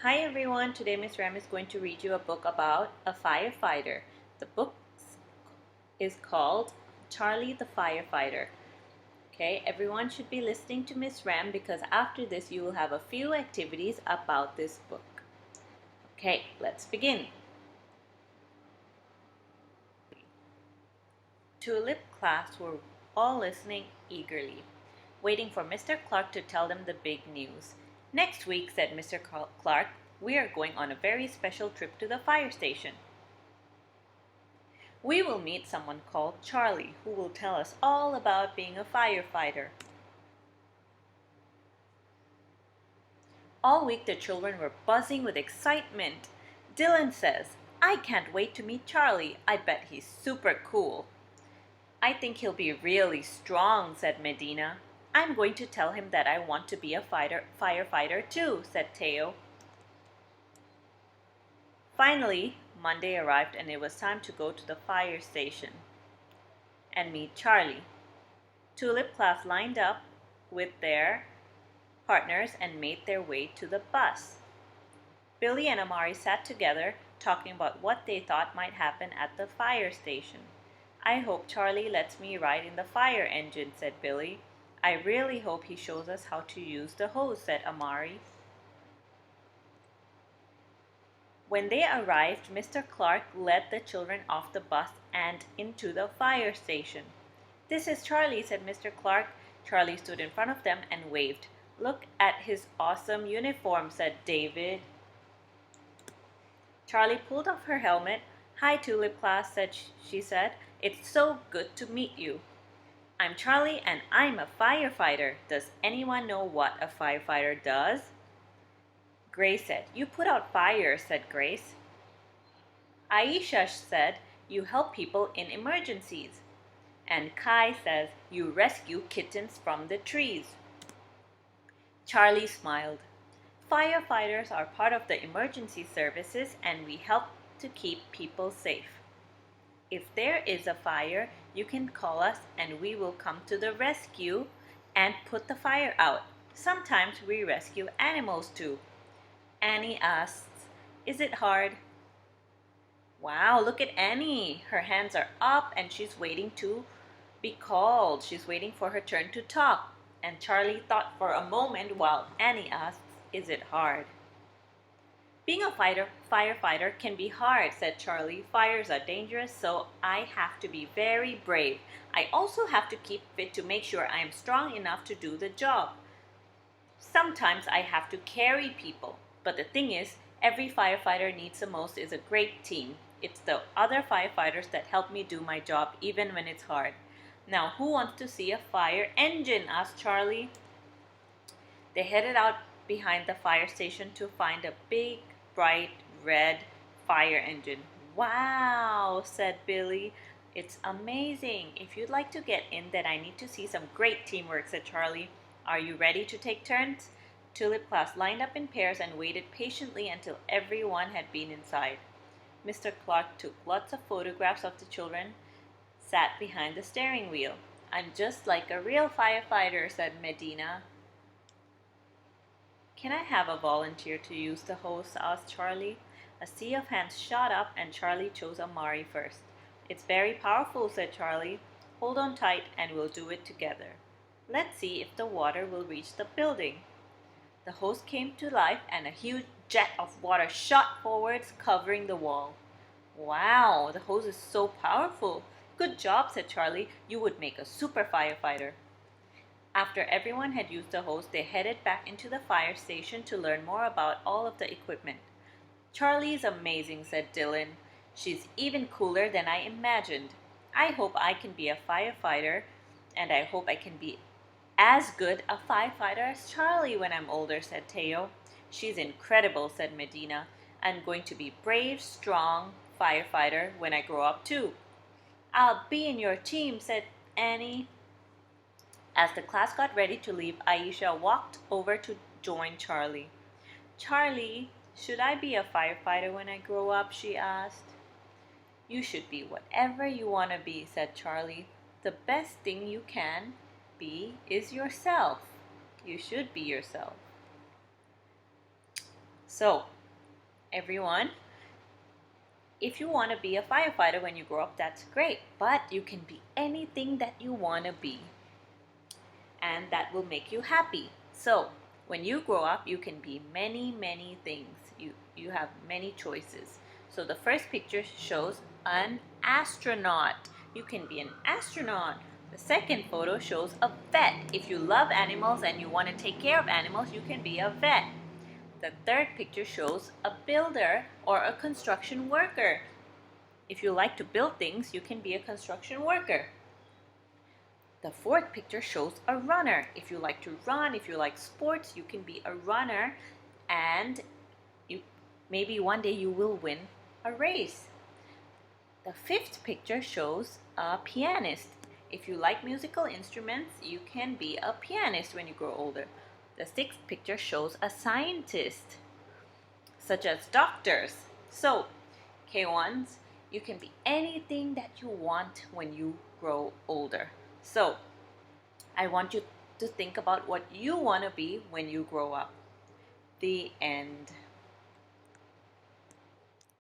Hi everyone, today Miss Ram is going to read you a book about a firefighter. The book is called Charlie the Firefighter. Okay, everyone should be listening to Miss Ram because after this you will have a few activities about this book. Okay, let's begin. Tulip class were all listening eagerly, waiting for Mr. Clark to tell them the big news. Next week, said Mr. Clark, we are going on a very special trip to the fire station. We will meet someone called Charlie who will tell us all about being a firefighter. All week the children were buzzing with excitement. Dylan says, I can't wait to meet Charlie. I bet he's super cool. I think he'll be really strong, said Medina. I'm going to tell him that I want to be a firefighter too, said Teo. Finally, Monday arrived and it was time to go to the fire station and meet Charlie. Tulip class lined up with their partners and made their way to the bus. Billy and Amari sat together talking about what they thought might happen at the fire station. I hope Charlie lets me ride in the fire engine, said Billy. I really hope he shows us how to use the hose, said Amari. When they arrived, Mr. Clark led the children off the bus and into the fire station. This is Charlie, said Mr. Clark. Charlie stood in front of them and waved. Look at his awesome uniform, said David. Charlie pulled off her helmet. Hi, Tulip class, she said. It's so good to meet you. I'm Charlie and I'm a firefighter. Does anyone know what a firefighter does? Grace said, You put out fires, said Grace. Aisha said, You help people in emergencies. And Kai says, You rescue kittens from the trees. Charlie smiled. Firefighters are part of the emergency services and we help to keep people safe. If there is a fire, you can call us and we will come to the rescue and put the fire out. Sometimes we rescue animals too. Annie asks, Is it hard? Wow, look at Annie. Her hands are up and she's waiting to be called. She's waiting for her turn to talk. And Charlie thought for a moment while Annie asks, Is it hard? Being a firefighter can be hard, said Charlie. Fires are dangerous, so I have to be very brave. I also have to keep fit to make sure I am strong enough to do the job. Sometimes I have to carry people, but the thing is, every firefighter needs the most is a great team. It's the other firefighters that help me do my job even when it's hard. Now, who wants to see a fire engine? Asked Charlie. They headed out behind the fire station to find a big, bright red fire engine. Wow, said Billy. It's amazing. If you'd like to get in, then I need to see some great teamwork, said Charlie. Are you ready to take turns? Tulip class lined up in pairs and waited patiently until everyone had been inside. Mr. Clark took lots of photographs of the children, sat behind the steering wheel. I'm just like a real firefighter, said Medina. Can I have a volunteer to use the hose? Asked Charlie. A sea of hands shot up and Charlie chose Amari first. It's very powerful, said Charlie. Hold on tight and we'll do it together. Let's see if the water will reach the building. The hose came to life and a huge jet of water shot forwards, covering the wall. Wow, the hose is so powerful. Good job, said Charlie. You would make a super firefighter. After everyone had used the hose, they headed back into the fire station to learn more about all of the equipment. Charlie is amazing, said Dylan. She's even cooler than I imagined. I hope I can be a firefighter, and I hope I can be as good a firefighter as Charlie when I'm older, said Teo. She's incredible, said Medina. I'm going to be brave, strong firefighter when I grow up too. I'll be in your team, said Annie. As the class got ready to leave, Aisha walked over to join Charlie. Charlie, should I be a firefighter when I grow up? She asked. You should be whatever you want to be, said Charlie. The best thing you can be is yourself. You should be yourself. So, everyone, if you want to be a firefighter when you grow up, that's great. But you can be anything that you want to be, and that will make you happy. So, when you grow up, you can be many, many things. You have many choices. So the first picture shows an astronaut. You can be an astronaut. The second photo shows a vet. If you love animals and you want to take care of animals, you can be a vet. The third picture shows a builder or a construction worker. If you like to build things, you can be a construction worker. The fourth picture shows a runner. If you like to run, if you like sports, you can be a runner, and maybe one day you will win a race. The fifth picture shows a pianist. If you like musical instruments, you can be a pianist when you grow older. The sixth picture shows a scientist, such as doctors. So, K1s, you can be anything that you want when you grow older. So, I want you to think about what you want to be when you grow up. The end.